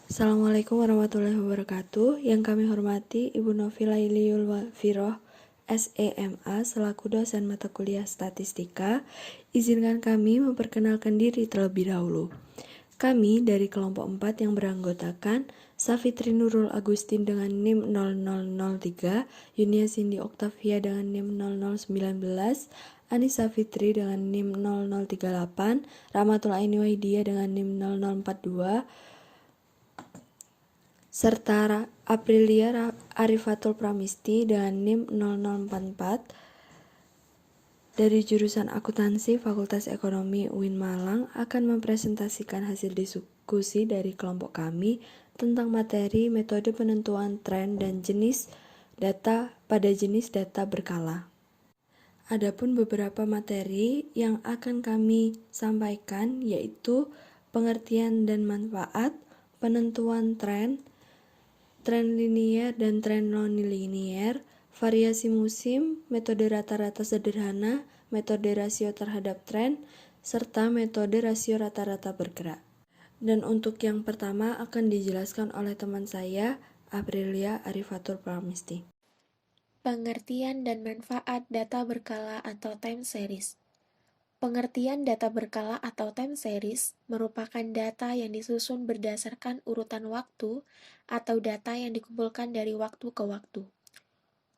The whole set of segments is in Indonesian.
Assalamualaikum warahmatullahi wabarakatuh. Yang kami hormati Ibu Novi Lailiul Wafiroh, SEMA, selaku dosen mata kuliah Statistika. Izinkan kami memperkenalkan diri terlebih dahulu. Kami dari kelompok 4 yang beranggotakan Safitri Nurul Agustin dengan NIM 0003, Yunia Cindy Octavia dengan NIM 0019, Anissa Fitri dengan NIM 0038, Rahmatul Aini Wahidiyah dengan NIM 0042, serta Aprilia Arifatul Pramisti dengan NIM 0044 dari jurusan Akuntansi Fakultas Ekonomi UIN Malang akan mempresentasikan hasil diskusi dari kelompok kami tentang materi metode penentuan tren dan jenis data pada jenis data berkala. Adapun beberapa materi yang akan kami sampaikan yaitu pengertian dan manfaat, penentuan tren linier dan tren non-linier, variasi musim, metode rata-rata sederhana, metode rasio terhadap tren, serta metode rasio rata-rata bergerak. Dan untuk yang pertama akan dijelaskan oleh teman saya, Aprilia Arifatul Pramisti. Pengertian dan manfaat data berkala atau time series. Pengertian data berkala atau time series merupakan data yang disusun berdasarkan urutan waktu atau data yang dikumpulkan dari waktu ke waktu.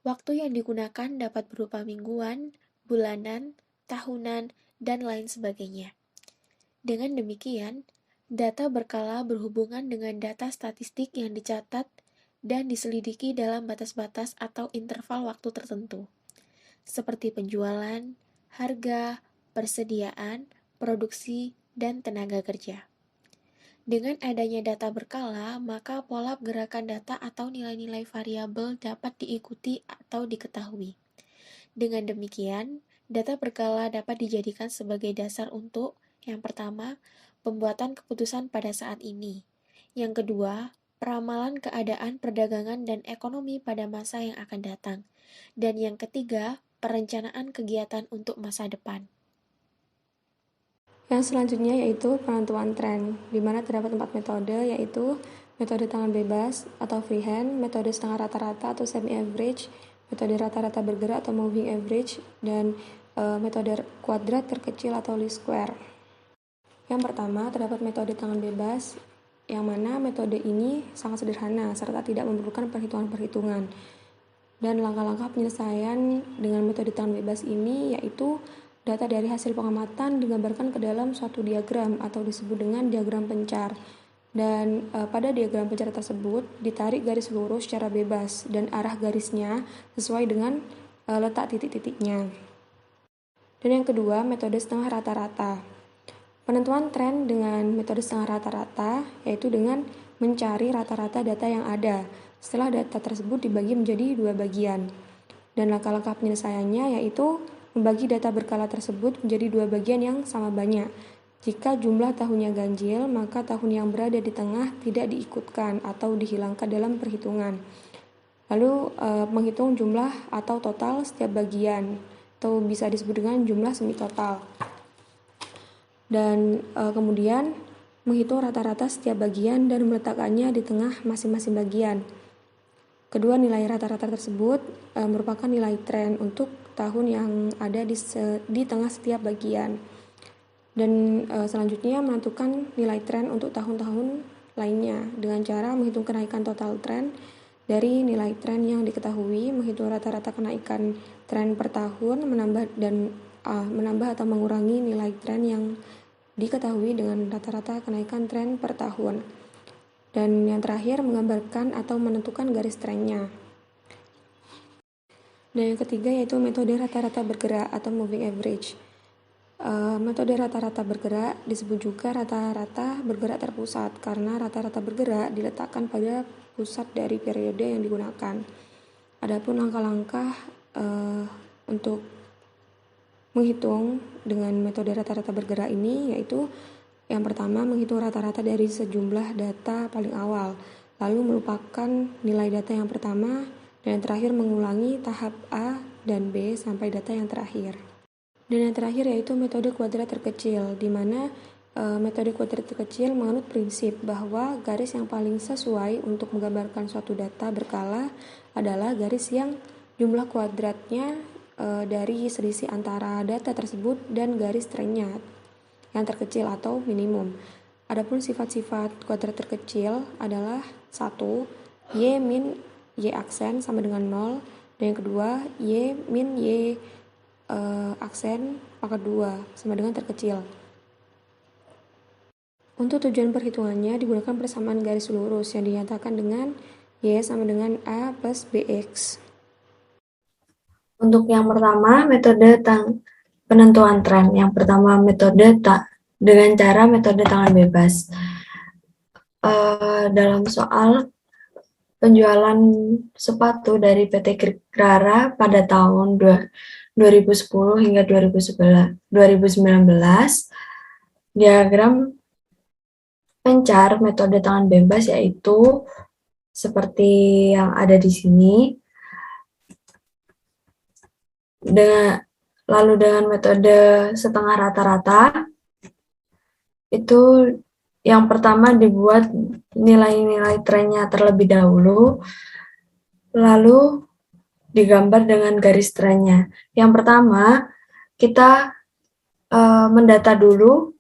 Waktu yang digunakan dapat berupa mingguan, bulanan, tahunan, dan lain sebagainya. Dengan demikian, data berkala berhubungan dengan data statistik yang dicatat dan diselidiki dalam batas-batas atau interval waktu tertentu, seperti penjualan, harga, persediaan, produksi, dan tenaga kerja. Dengan adanya data berkala, maka pola gerakan data atau nilai-nilai variabel dapat diikuti atau diketahui. Dengan demikian, data berkala dapat dijadikan sebagai dasar untuk, yang pertama, pembuatan keputusan pada saat ini. Yang kedua, peramalan keadaan perdagangan dan ekonomi pada masa yang akan datang. Dan yang ketiga, perencanaan kegiatan untuk masa depan. Yang selanjutnya yaitu penentuan tren, di mana terdapat 4 metode, yaitu metode tangan bebas atau freehand, metode setengah rata-rata atau semi-average, metode rata-rata bergerak atau moving average, dan metode kuadrat terkecil atau least square. Yang pertama, terdapat metode tangan bebas, yang mana metode ini sangat sederhana serta tidak memerlukan perhitungan-perhitungan. Dan langkah-langkah penyelesaian dengan metode tangan bebas ini yaitu data dari hasil pengamatan digambarkan ke dalam suatu diagram atau disebut dengan diagram pencar. Dan pada diagram pencar tersebut ditarik garis lurus secara bebas dan arah garisnya sesuai dengan letak titik-titiknya. Dan yang kedua, metode setengah rata-rata. Penentuan tren dengan metode setengah rata-rata yaitu dengan mencari rata-rata data yang ada setelah data tersebut dibagi menjadi 2 bagian. Dan langkah-langkah penyelesaiannya yaitu membagi data berkala tersebut menjadi 2 bagian yang sama banyak. Jika jumlah tahunnya ganjil, maka tahun yang berada di tengah tidak diikutkan atau dihilangkan dalam perhitungan. Lalu menghitung jumlah atau total setiap bagian, atau bisa disebut dengan jumlah semi total. Dan kemudian menghitung rata-rata setiap bagian dan meletakkannya di tengah masing-masing bagian. Kedua nilai rata-rata tersebut merupakan nilai tren untuk tahun yang ada di tengah setiap bagian. Dan selanjutnya menentukan nilai tren untuk tahun-tahun lainnya dengan cara menghitung kenaikan total tren dari nilai tren yang diketahui, menghitung rata-rata kenaikan tren per tahun, menambah atau mengurangi nilai tren yang diketahui dengan rata-rata kenaikan tren per tahun. Dan yang terakhir, menggambarkan atau menentukan garis trennya. Dan yang ketiga yaitu metode rata-rata bergerak atau moving average. Metode rata-rata bergerak disebut juga rata-rata bergerak terpusat karena rata-rata bergerak diletakkan pada pusat dari periode yang digunakan. Adapun langkah-langkah untuk menghitung dengan metode rata-rata bergerak ini yaitu yang pertama, menghitung rata-rata dari sejumlah data paling awal, lalu melupakan nilai data yang pertama, dan yang terakhir mengulangi tahap A dan B sampai data yang terakhir. Dan yang terakhir yaitu metode kuadrat terkecil, di mana Metode kuadrat terkecil menganut prinsip bahwa garis yang paling sesuai untuk menggambarkan suatu data berkala adalah garis yang jumlah kuadratnya dari selisih antara data tersebut dan garis trennya yang terkecil atau minimum. Adapun sifat-sifat kuadrat terkecil adalah 1. Y min Y aksen sama dengan 0, dan yang kedua Y min Y aksen pangkat 2 sama dengan terkecil. Untuk tujuan perhitungannya digunakan persamaan garis lurus yang dinyatakan dengan Y sama dengan A plus BX. Untuk yang pertama, metode penentuan tren. Yang pertama, metode dengan cara metode tangan bebas. Dalam soal penjualan sepatu dari PT Rara pada tahun 2010 hingga 2019, diagram pencar metode tangan bebas yaitu seperti yang ada di sini. Lalu dengan metode setengah rata-rata, itu yang pertama dibuat nilai-nilai trennya terlebih dahulu, lalu digambar dengan garis trennya. Yang pertama, kita mendata dulu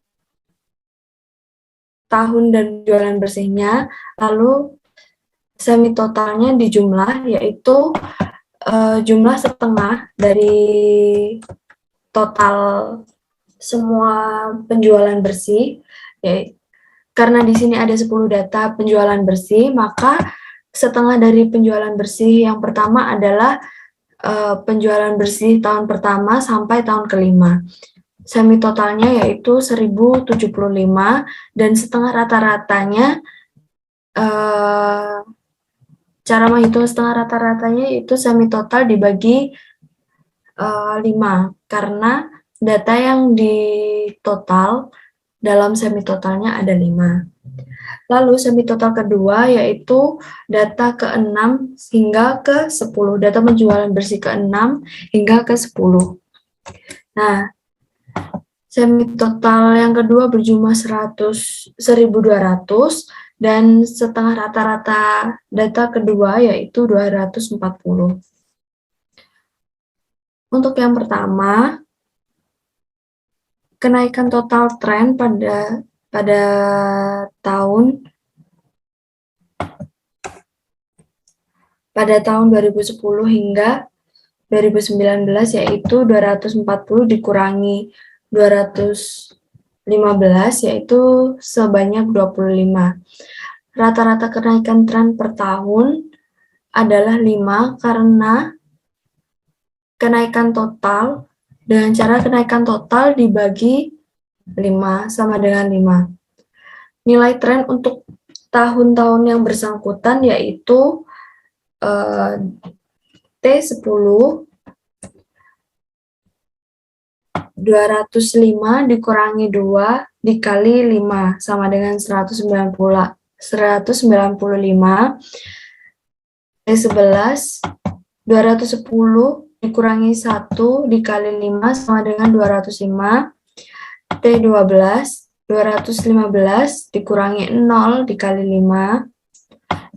tahun dan jualan bersihnya, lalu semi totalnya dijumlah, yaitu jumlah setengah dari total semua penjualan bersih. Karena di sini ada 10 data penjualan bersih, maka setengah dari penjualan bersih yang pertama adalah penjualan bersih tahun pertama sampai tahun kelima. Semi totalnya yaitu 1075, dan setengah rata-ratanya, cara menghitung setengah rata-ratanya itu semi total dibagi 5, karena data yang di total dalam semi totalnya ada 5. Lalu semi total kedua yaitu data ke-6 hingga ke-10, data penjualan bersih ke-6 hingga ke-10. Nah, semi total yang kedua berjumlah 1.200, dan setengah rata-rata data kedua yaitu 240. Untuk yang pertama, kenaikan total tren pada tahun 2010 hingga 2019 yaitu 240 dikurangi 215 yaitu sebanyak 25. Rata-rata kenaikan tren per tahun adalah 5 karena kenaikan total dengan cara kenaikan total dibagi 5 sama dengan 5. Nilai tren untuk tahun-tahun yang bersangkutan yaitu T10 205 dikurangi 2 dikali 5 sama dengan 195. T11 210 dikurangi 1 dikali 5 sama dengan 205. T12 215 dikurangi 0 dikali 5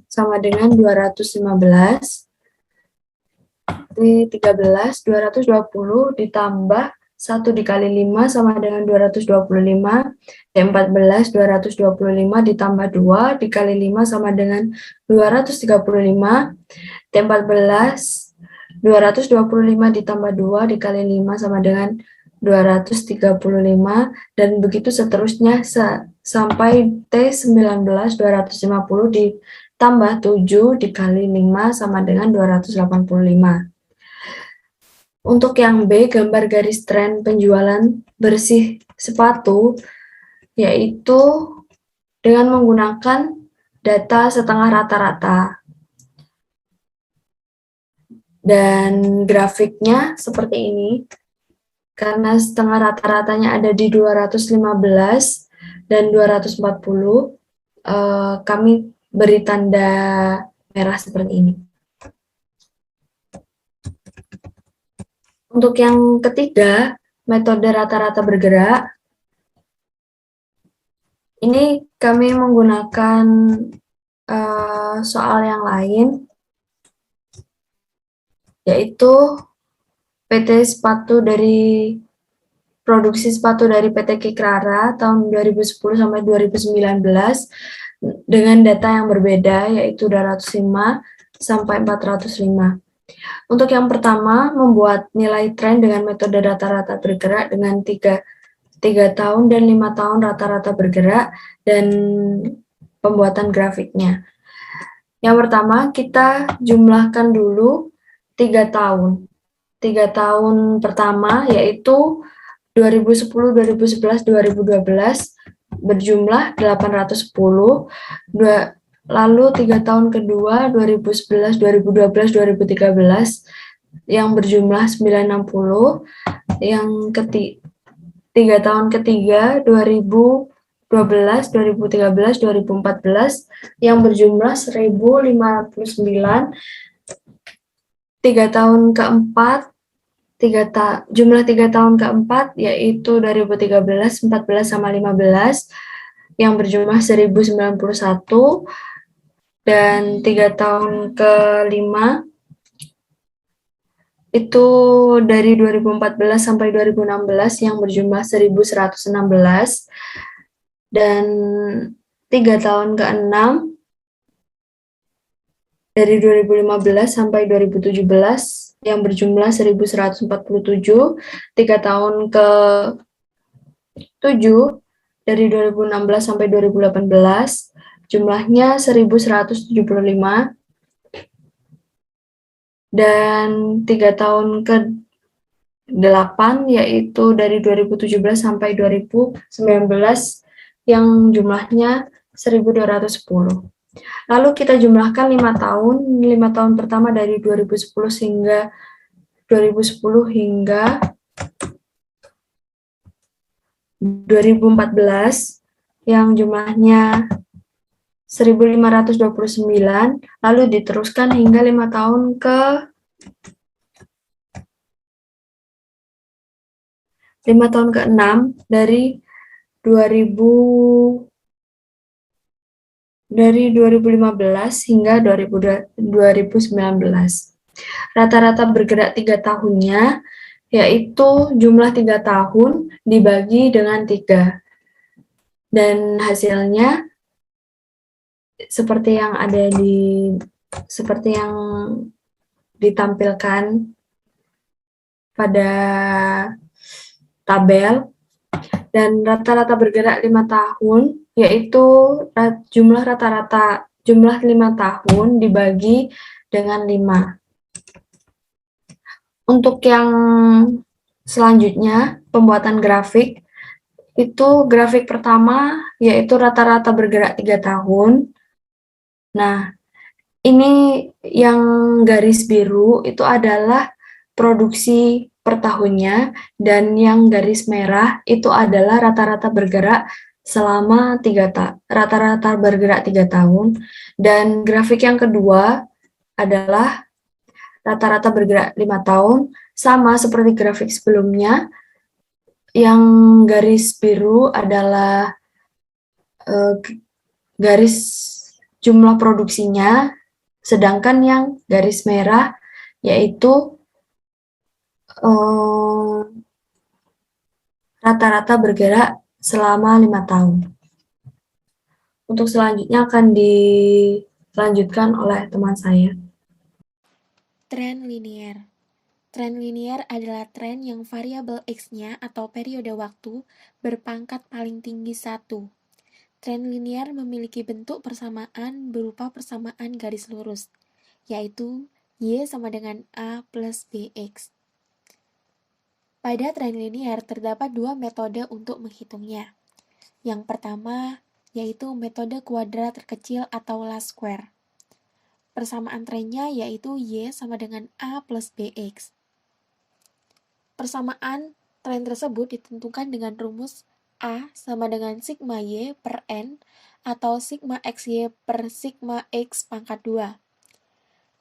sama dengan 215. T13 220 ditambah 1 dikali 5 sama dengan 225. T14 225 ditambah 2 dikali 5 sama dengan 235. T14 225 ditambah 2 dikali 5 sama dengan 235, dan begitu seterusnya sampai T19 250 ditambah 7 dikali 5 sama dengan 285. Untuk yang B, gambar garis tren penjualan bersih sepatu, yaitu dengan menggunakan data setengah rata-rata. Dan grafiknya seperti ini. Karena setengah rata-ratanya ada di 215 dan 240, kami beri tanda merah seperti ini. Untuk yang ketiga, metode rata-rata bergerak. Ini kami menggunakan soal yang lain, yaitu produksi sepatu dari PT Kikrara tahun 2010 sampai 2019 dengan data yang berbeda, yaitu 205 sampai 405. Untuk yang pertama, membuat nilai tren dengan metode rata-rata bergerak dengan 3 tahun dan 5 tahun rata-rata bergerak, dan pembuatan grafiknya. Yang pertama, kita jumlahkan dulu 3 tahun. 3 tahun pertama yaitu 2010, 2011, 2012 berjumlah 810. Lalu 3 tahun kedua 2011, 2012, 2013 yang berjumlah 960. Yang 3 tahun ketiga 2012, 2013, 2014 yang berjumlah 1059. 3 tahun keempat jumlah 3 tahun keempat yaitu 2013, 14 sama 15 yang berjumlah 1091, dan 3 tahun kelima itu dari 2014 sampai 2016 yang berjumlah 1116, dan 3 tahun keenam dari 2015 sampai 2017 yang berjumlah 1147, 3 tahun ke 7 dari 2016 sampai 2018 jumlahnya 1175, dan 3 tahun ke 8 yaitu dari 2017 sampai 2019 yang jumlahnya 1210. Lalu kita jumlahkan 5 tahun. 5 tahun pertama dari 2010 hingga 2014 yang jumlahnya 1529, lalu diteruskan hingga 5 tahun ke-6 dari 2015 hingga 2019. Rata-rata bergerak 3 tahunnya yaitu jumlah 3 tahun dibagi dengan 3. Dan hasilnya seperti yang ditampilkan pada tabel. Dan rata-rata bergerak 5 tahun yaitu jumlah 5 tahun dibagi dengan 5. Untuk yang selanjutnya, pembuatan grafik, itu grafik pertama yaitu rata-rata bergerak 3 tahun. Nah, ini yang garis biru itu adalah produksi per tahunnya, dan yang garis merah itu adalah rata-rata bergerak selama rata-rata bergerak 3 tahun. Dan grafik yang kedua adalah rata-rata bergerak 5 tahun, sama seperti grafik sebelumnya. Yang garis biru adalah garis jumlah produksinya, sedangkan yang garis merah yaitu rata-rata bergerak selama 5 tahun. Untuk selanjutnya akan dilanjutkan oleh teman saya. Tren linier. Tren linier adalah tren yang variabel X-nya atau periode waktu berpangkat paling tinggi 1. Tren linier memiliki bentuk persamaan berupa persamaan garis lurus, yaitu Y sama dengan A plus BX. Pada tren linier terdapat 2 metode untuk menghitungnya. Yang pertama yaitu metode kuadrat terkecil atau last square. Persamaan trennya yaitu Y sama dengan A plus BX. Persamaan tren tersebut ditentukan dengan rumus A sama dengan sigma Y per N atau sigma XY per sigma X pangkat 2.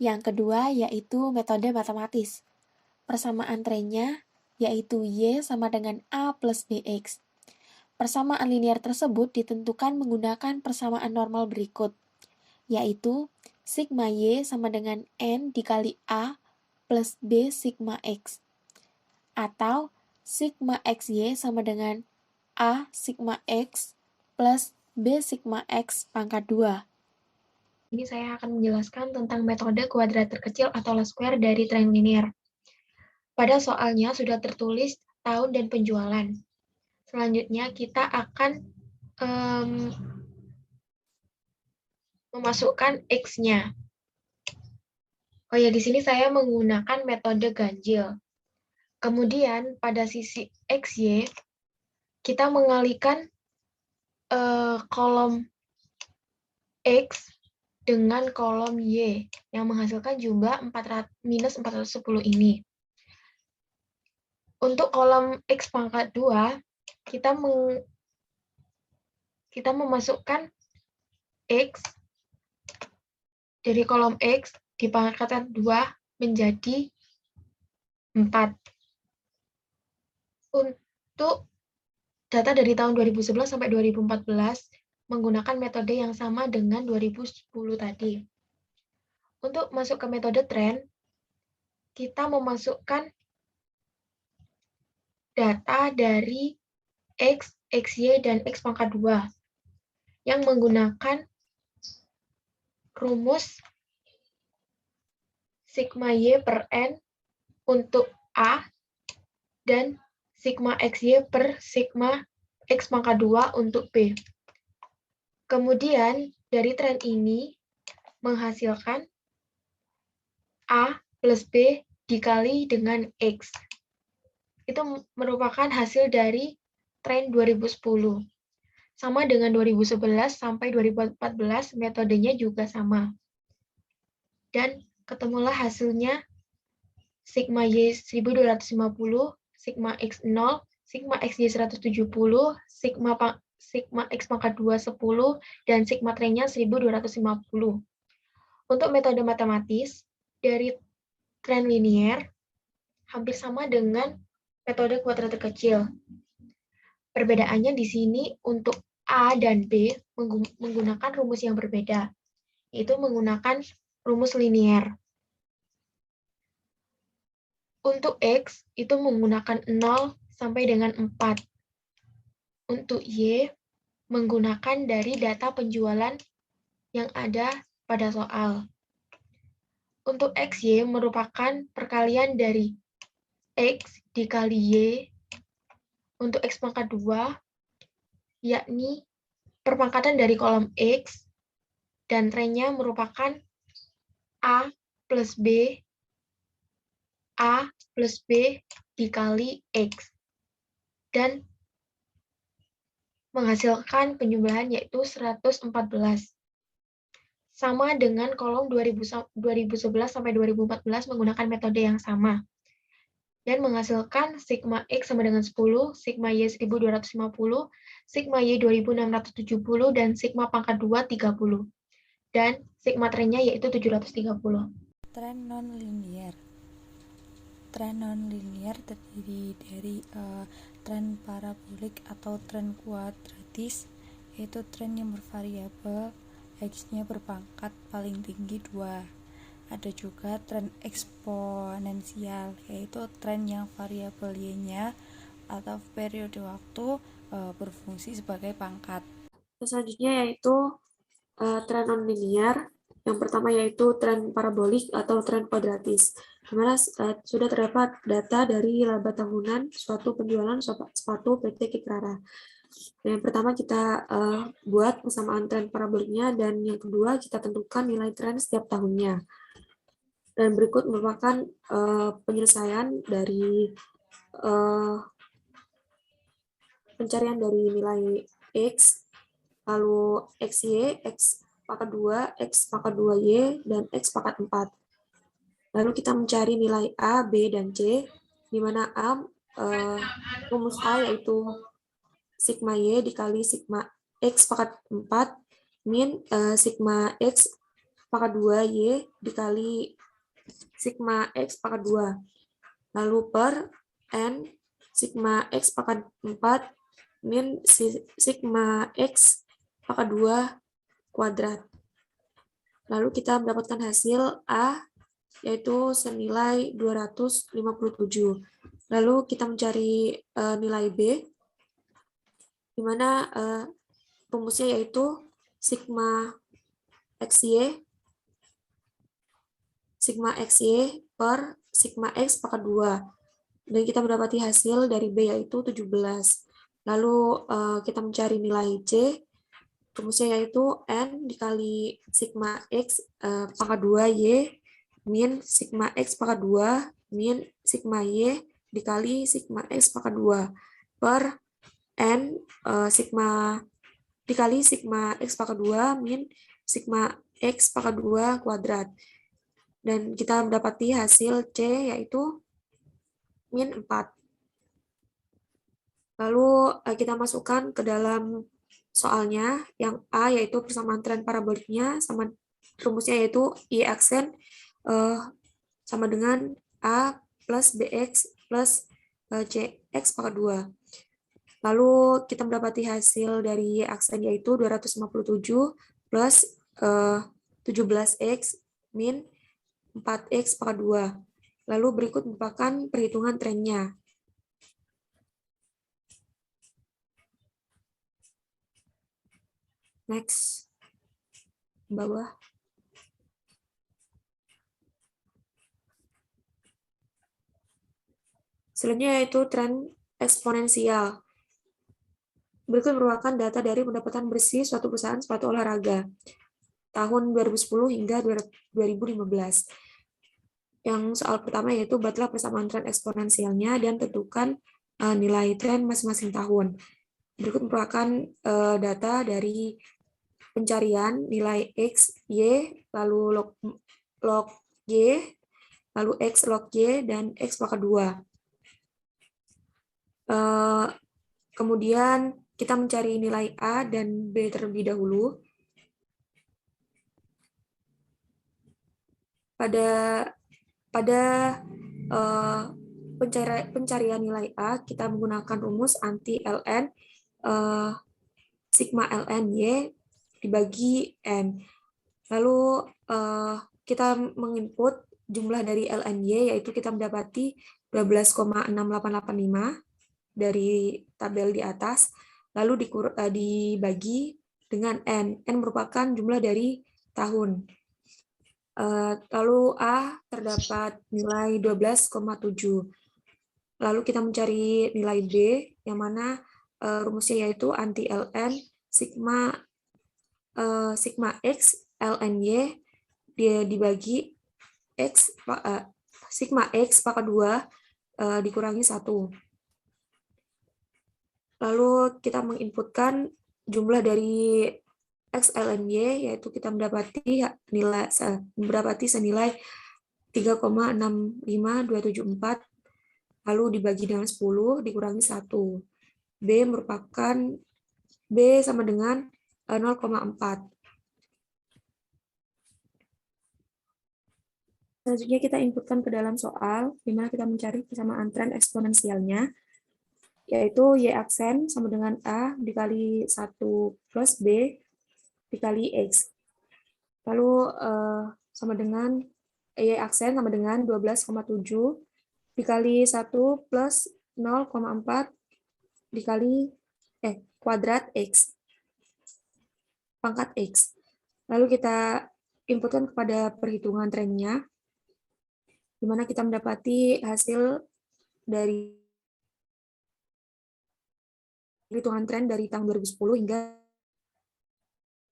Yang kedua yaitu metode matematis. Persamaan trennya yaitu Y sama dengan A plus BX. Persamaan linear tersebut ditentukan menggunakan persamaan normal berikut, yaitu sigma Y sama dengan N dikali A plus B sigma X, atau sigma XY sama dengan A sigma X plus B sigma X pangkat 2. Ini saya akan menjelaskan tentang metode kuadrat terkecil atau least square dari tren linear. Pada soalnya sudah tertulis tahun dan penjualan. Selanjutnya kita akan memasukkan X-nya. Oh ya, di sini saya menggunakan metode ganjil. Kemudian pada sisi XY, kita mengalihkan kolom X dengan kolom Y, yang menghasilkan jumlah minus 410 ini. Untuk kolom X pangkat 2, kita memasukkan X dari kolom X di pangkatan 2 menjadi 4. Untuk data dari tahun 2011 sampai 2014 menggunakan metode yang sama dengan 2010 tadi. Untuk masuk ke metode tren, kita memasukkan data dari X, XY, dan X pangkat 2 yang menggunakan rumus sigma Y per N untuk A dan sigma XY per sigma X pangkat 2 untuk B. Kemudian dari tren ini menghasilkan A plus B dikali dengan X. Itu merupakan hasil dari tren 2010. Sama dengan 2011 sampai 2014, metodenya juga sama. Dan ketemulah hasilnya sigma Y 1250, sigma X 0, sigma XY 170, sigma X pangkat 2 10, dan sigma trennya 1250. Untuk metode matematis, dari tren linear hampir sama dengan metode kuadrat terkecil. Perbedaannya di sini untuk A dan B menggunakan rumus yang berbeda, yaitu menggunakan rumus linear. Untuk X, itu menggunakan 0 sampai dengan 4. Untuk Y, menggunakan dari data penjualan yang ada pada soal. Untuk XY merupakan perkalian dari X dikali Y untuk X pangkat 2, yakni perpangkatan dari kolom X, dan trennya merupakan A plus B dikali X, dan menghasilkan penjumlahan yaitu 114. Sama dengan kolom 2011 sampai 2014 menggunakan metode yang sama, dan menghasilkan sigma X sama dengan 10, sigma Y 1250, sigma Y 2670, dan sigma pangkat 2 30. Dan sigma trennya yaitu 730. Tren non-linear. Tren non-linear terdiri dari tren parabolik atau tren kuadratis, yaitu tren yang bervariabel X-nya berpangkat paling tinggi 2. Ada juga tren eksponensial, yaitu tren yang variabel Y-nya atau periode waktu berfungsi sebagai pangkat. Selanjutnya yaitu tren non-linear. Yang pertama yaitu tren parabolik atau tren kuadratis, di mana sudah terdapat data dari laba tahunan suatu penjualan sepatu PT Kitrara. Yang pertama kita buat persamaan tren paraboliknya, dan yang kedua kita tentukan nilai tren setiap tahunnya. Dan berikut merupakan penyelesaian dari pencarian dari nilai X, lalu XY, X pangkat 2, X pangkat 2Y, dan X pangkat 4. Lalu kita mencari nilai A, B, dan C, di mana A, rumus A yaitu sigma Y dikali sigma X pangkat 4, min sigma X pangkat 2Y dikali sigma X pangkat 2. Lalu per N sigma X pangkat 4 min sigma X pangkat 2 kuadrat. Lalu kita mendapatkan hasil A, yaitu senilai 257. Lalu kita mencari nilai B, di mana rumusnya yaitu sigma XY per sigma X pangkat 2. Dan kita mendapati hasil dari B yaitu 17. Lalu kita mencari nilai C, rumusnya yaitu N dikali sigma X pangkat 2 Y min sigma X pangkat 2 min sigma Y dikali sigma X pangkat 2 per N sigma dikali sigma X pangkat 2 min sigma X pangkat 2 kuadrat. Dan kita mendapati hasil C yaitu min 4. Lalu kita masukkan ke dalam soalnya yang A, yaitu persamaan tren paraboliknya sama rumusnya yaitu Y aksen sama dengan A plus BX plus CX pangkat 2. Lalu kita mendapati hasil dari Y aksen yaitu 257 plus 17X min 4X pangkat 2. Lalu berikut merupakan perhitungan trennya. Next, bawah. Selanjutnya yaitu tren eksponensial. Berikut merupakan data dari pendapatan bersih suatu perusahaan sepatu olahraga tahun 2010 hingga 2015. Yang soal pertama yaitu buatlah persamaan tren eksponensialnya dan tentukan nilai tren masing-masing tahun. Berikut merupakan data dari pencarian nilai X, Y, lalu log Y, lalu X log Y, dan X pangkat 2. Kemudian kita mencari nilai A dan B terlebih dahulu. Pada pencarian nilai A, kita menggunakan rumus anti ln sigma ln Y dibagi N. Lalu kita menginput jumlah dari ln Y, yaitu kita mendapati 12,6885 dari tabel di atas, lalu dibagi dengan N. N merupakan jumlah dari tahun. Lalu A terdapat nilai 12,7. Lalu kita mencari nilai B, yang mana rumusnya yaitu anti ln sigma X ln Y dia dibagi X sigma X pangkat 2 dikurangi 1. Lalu kita menginputkan jumlah dari X ln Y, yaitu kita mendapati senilai 3,65274, lalu dibagi dengan 10 dikurangi 1. B sama dengan 0,4. Selanjutnya kita inputkan ke dalam soal, di mana kita mencari persamaan tren eksponensialnya, yaitu Y aksen sama dengan A dikali 1 plus B dikali X. Lalu sama dengan Y aksen sama dengan 12,7 dikali 1 plus 0,4 dikali kuadrat X pangkat X. Lalu kita inputkan kepada perhitungan trennya, di mana kita mendapati hasil dari perhitungan tren dari tahun 2010 hingga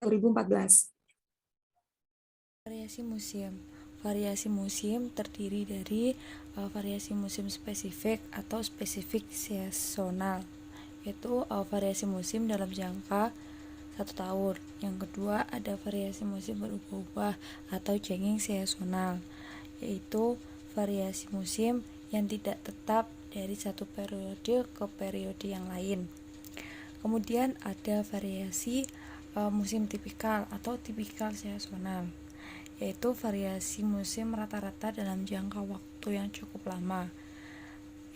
2014. Variasi musim. Variasi musim terdiri dari variasi musim spesifik atau spesifik seasonal, yaitu variasi musim dalam jangka 1 tahun. Yang kedua ada variasi musim berubah-ubah atau changing seasonal, yaitu variasi musim yang tidak tetap dari satu periode ke periode yang lain. Kemudian ada variasi musim tipikal atau tipikal seasonal, yaitu variasi musim rata-rata dalam jangka waktu yang cukup lama.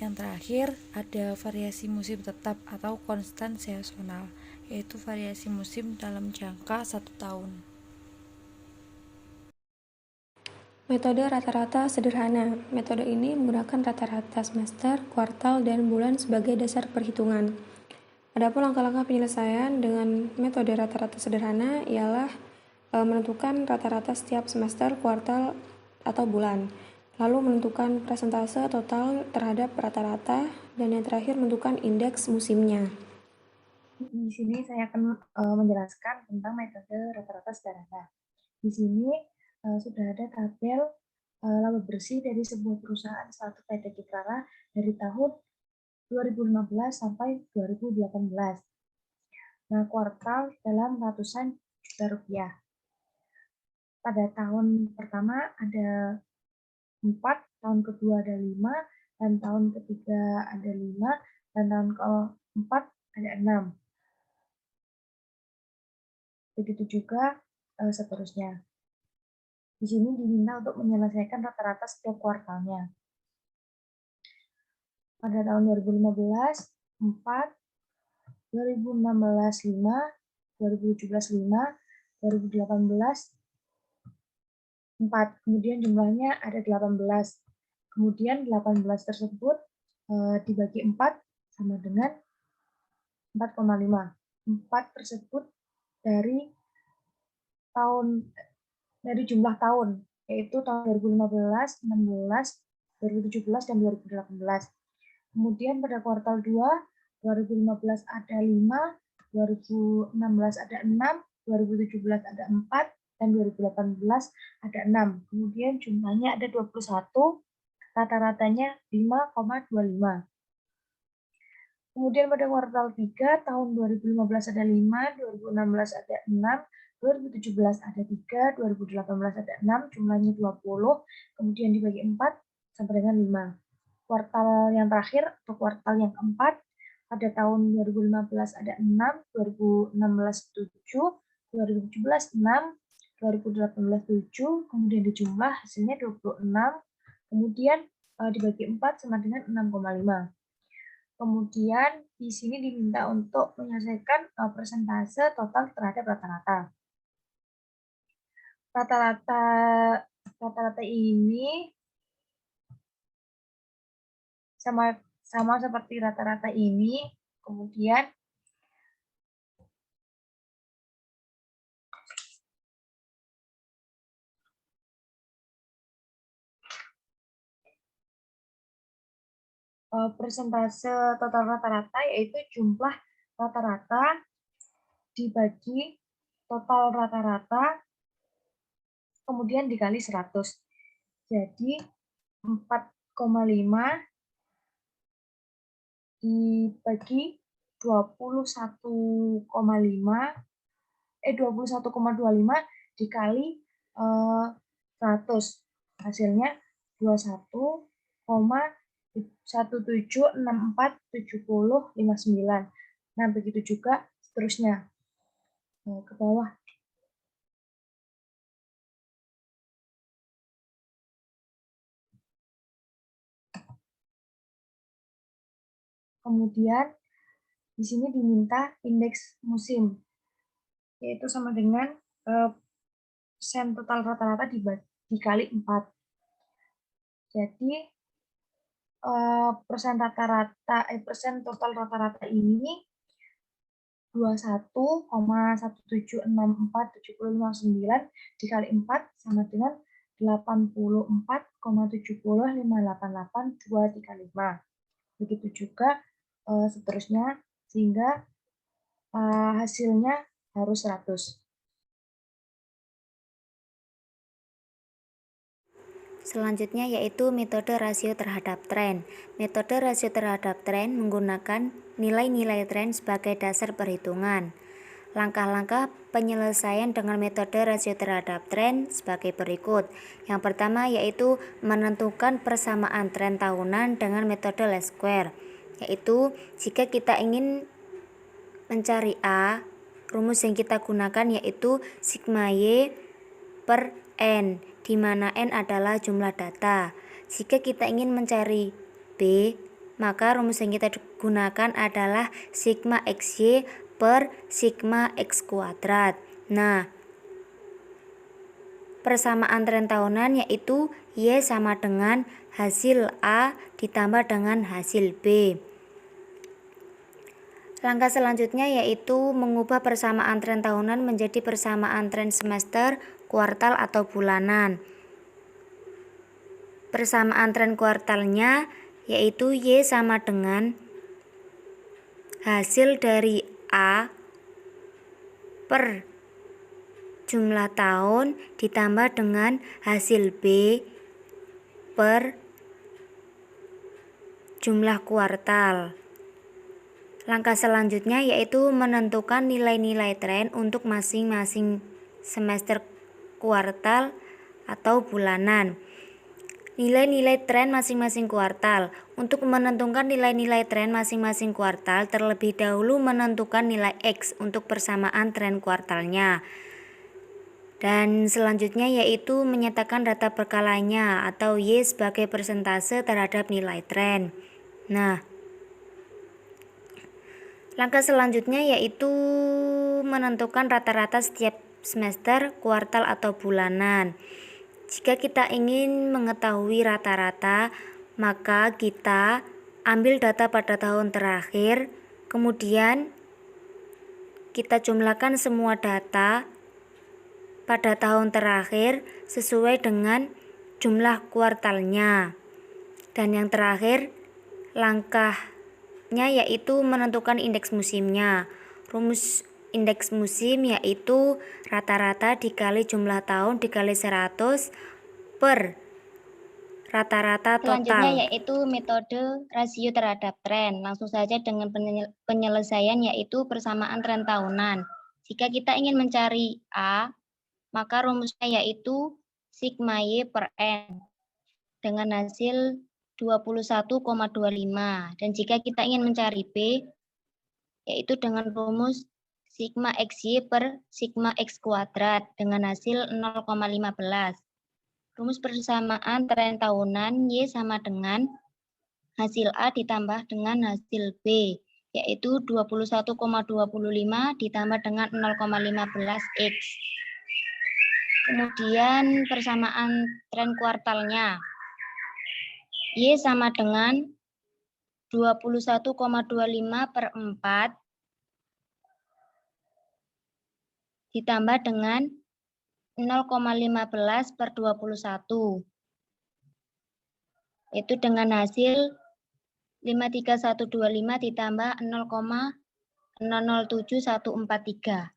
Yang terakhir, ada variasi musim tetap atau konstan seasonal, yaitu variasi musim dalam jangka 1 tahun. Metode rata-rata sederhana. Metode ini menggunakan rata-rata semester, kuartal, dan bulan sebagai dasar perhitungan. Adapun langkah-langkah penyelesaian dengan metode rata-rata sederhana ialah menentukan rata-rata setiap semester, kuartal, atau bulan, lalu menentukan persentase total terhadap rata-rata, dan yang terakhir menentukan indeks musimnya. Di sini saya akan menjelaskan tentang metode rata-rata sederhana. Di sini sudah ada tabel laba bersih dari sebuah perusahaan suatu PT Kikrara dari tahun 2015 sampai 2018. Nah, kuartal dalam ratusan juta rupiah. Pada tahun pertama ada 4, tahun kedua ada 5, dan tahun ketiga ada 5, dan tahun keempat ada 6. Begitu juga seterusnya. Di sini diminta untuk menyelesaikan rata-rata setiap kuartalnya. Pada tahun 2015, 4, 2016, 5, 2017, 5, 2018, 4. Kemudian jumlahnya ada 18. Kemudian 18 tersebut dibagi 4 sama dengan 4,5. 4 tersebut dari jumlah tahun, yaitu tahun 2015, 16, 2017, dan 2018. Kemudian pada kuartal 2, 2015 ada 5, 2016 ada 6, 2017 ada 4, dan 2018 ada 6. Kemudian jumlahnya ada 21, rata-ratanya 5,25. Kemudian pada kuartal 3, tahun 2015 ada 5, 2016 ada 6, 2017 ada 3, 2018 ada 6, jumlahnya 20, kemudian dibagi 4 sampai dengan 5. Kuartal yang terakhir atau kuartal yang keempat, pada tahun 2015 ada 6, 2016 7, 2017 6, 2018 7, kemudian dijumlah hasilnya 26, kemudian dibagi 4 sama dengan 6,5. Kemudian di sini diminta untuk menyelesaikan persentase total terhadap rata-rata. Rata-rata ini sama seperti rata-rata ini. Kemudian persentase total rata-rata yaitu jumlah rata-rata dibagi total rata-rata kemudian dikali 100. Jadi 4,5 dibagi 21,25 dikali 100. Hasilnya 21,17647059. Nah, begitu juga seterusnya ke bawah. Kemudian di sini diminta indeks musim, yaitu sama dengan persen total rata-rata dikali 4. Jadi persen total rata-rata ini 21,17647059 dikali 4 sama dengan 84,7058882 dikali 5. Begitu juga seterusnya, sehingga hasilnya harus 100. Selanjutnya yaitu metode rasio terhadap tren. Metode rasio terhadap tren menggunakan nilai-nilai tren sebagai dasar perhitungan. Langkah-langkah penyelesaian dengan metode rasio terhadap tren sebagai berikut. Yang pertama yaitu menentukan persamaan tren tahunan dengan metode least square. Yaitu jika kita ingin mencari A, rumus yang kita gunakan yaitu sigma Y per N, di mana N adalah jumlah data. Jika kita ingin mencari B, maka rumus yang kita gunakan adalah sigma XY per sigma X kuadrat. Nah, persamaan tren tahunan yaitu Y sama dengan hasil A ditambah dengan hasil B. Langkah selanjutnya yaitu mengubah persamaan tren tahunan menjadi persamaan tren semester, kuartal, atau bulanan. Persamaan tren kuartalnya yaitu Y sama dengan hasil dari A per jumlah tahun ditambah dengan hasil B per jumlah kuartal. Langkah selanjutnya yaitu menentukan nilai-nilai tren untuk masing-masing semester, kuartal, atau bulanan. Nilai-nilai tren masing-masing kuartal. Untuk menentukan nilai-nilai tren masing-masing kuartal, terlebih dahulu menentukan nilai X untuk persamaan tren kuartalnya. Dan selanjutnya yaitu menyatakan data berkalanya atau Y sebagai persentase terhadap nilai tren. Nah, langkah selanjutnya yaitu menentukan rata-rata setiap semester, kuartal, atau bulanan. Jika kita ingin mengetahui rata-rata, maka kita ambil data pada tahun terakhir, kemudian kita jumlahkan semua data pada tahun terakhir sesuai dengan jumlah kuartalnya. Dan yang terakhir, langkahnya yaitu menentukan indeks musimnya. Rumus indeks musim yaitu rata-rata dikali jumlah tahun dikali 100 per rata-rata Selanjutnya total. yaitu metode rasio terhadap tren. Langsung saja dengan penyelesaian yaitu persamaan tren tahunan. Jika kita ingin mencari A, maka rumusnya yaitu sigma Y per N dengan hasil 21,25. Dan jika kita ingin mencari B, yaitu dengan rumus sigma XY per sigma X kuadrat dengan hasil 0,15. Rumus persamaan tren tahunan Y sama dengan hasil A ditambah dengan hasil B, yaitu 21,25 ditambah dengan 0,15X. Kemudian persamaan tren kuartalnya. Y sama dengan 21,25 per 4 ditambah dengan 0,15 per 21. Itu dengan hasil 53125 ditambah 0,007143.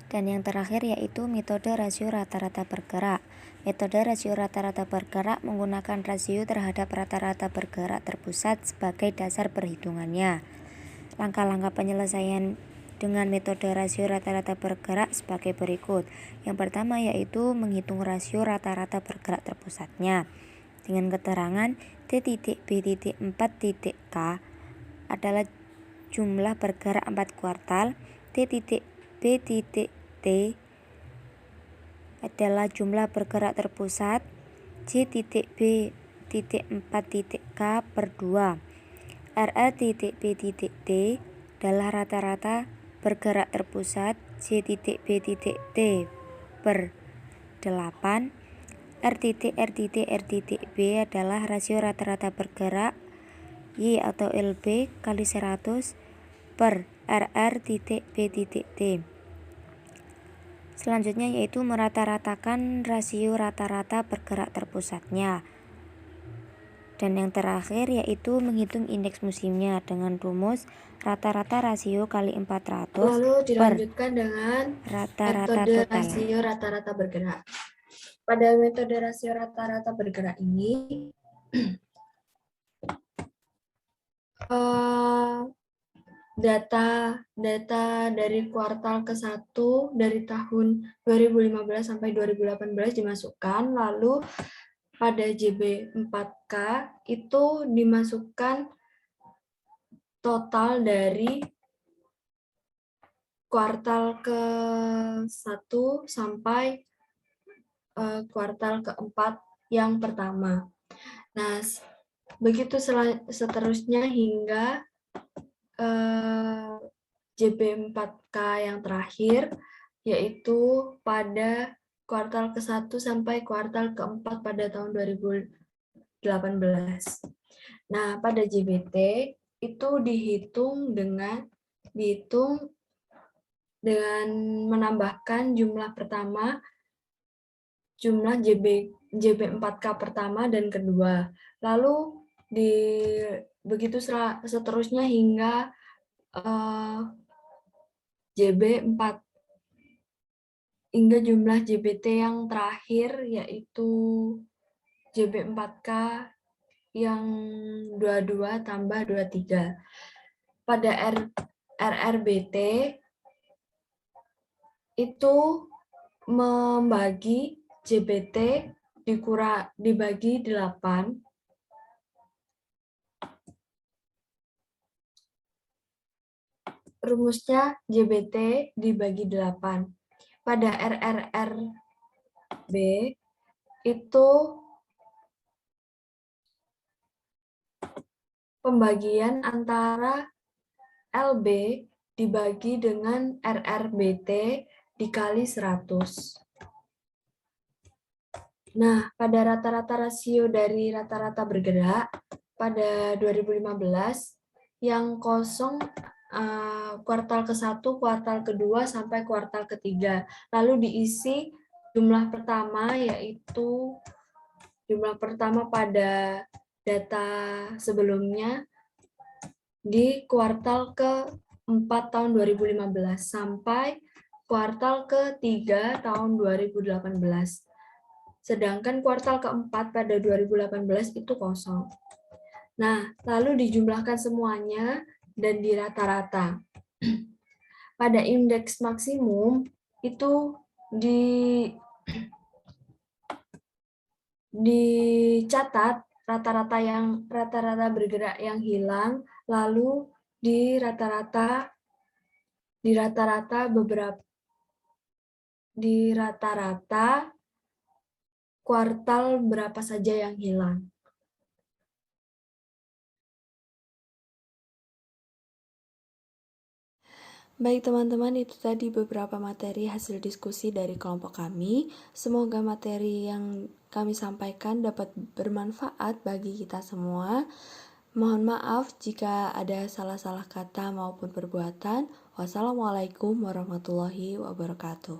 Dan yang terakhir yaitu metode rasio rata-rata bergerak. Metode rasio rata-rata bergerak menggunakan rasio terhadap rata-rata bergerak terpusat sebagai dasar perhitungannya. Langkah-langkah penyelesaian dengan metode rasio rata-rata bergerak sebagai berikut. Yang pertama yaitu menghitung rasio rata-rata bergerak terpusatnya dengan keterangan T.B.4.K adalah jumlah bergerak 4 kuartal, T.B.T adalah jumlah bergerak terpusat, J.B.4.K per 2. RR.B.T adalah rata-rata bergerak terpusat, J.B.T per 8. R.B adalah rasio rata-rata bergerak, Y atau LB kali 100 per RR.B.T. Selanjutnya yaitu merata-ratakan rasio rata-rata bergerak terpusatnya. Dan yang terakhir yaitu menghitung indeks musimnya dengan rumus rata-rata rasio kali 400 Lalu per dilanjutkan dengan rata-rata metode total. rasio rata-rata bergerak. Pada metode rasio rata-rata bergerak ini, data dari kuartal ke-1 dari tahun 2015 sampai 2018 dimasukkan, lalu pada JB4K itu dimasukkan total dari kuartal ke-1 sampai kuartal ke-4 yang pertama. Nah, begitu seterusnya hingga JB4K yang terakhir, yaitu pada kuartal ke-1 sampai kuartal ke-4 pada tahun 2018. Nah, pada JBT itu dihitung dengan menambahkan jumlah pertama, jumlah JB4K pertama dan kedua. Lalu begitu seterusnya hingga JB4 hingga jumlah JBT yang terakhir, yaitu JB4K yang 22 tambah 23. Pada RRBT itu membagi JBT dibagi 8. Rumusnya JBT dibagi 8. Pada RRRB itu pembagian antara LB dibagi dengan RRBT dikali 100. Nah, pada rata-rata rasio dari rata-rata bergerak pada 2015 yang kosong kuartal ke-1, kuartal ke-2 sampai kuartal ke-3. Lalu diisi jumlah pertama, yaitu jumlah pertama pada data sebelumnya di kuartal ke-4 tahun 2015 sampai kuartal ke-3 tahun 2018. Sedangkan kuartal ke-4 pada 2018 itu kosong. Nah, lalu dijumlahkan semuanya dan dirata-rata. Pada indeks maksimum itu dicatat rata-rata bergerak yang hilang, lalu di rata-rata kuartal berapa saja yang hilang. Baik teman-teman, itu tadi beberapa materi hasil diskusi dari kelompok kami. Semoga materi yang kami sampaikan dapat bermanfaat bagi kita semua. Mohon maaf jika ada salah-salah kata maupun perbuatan. Wassalamualaikum warahmatullahi wabarakatuh.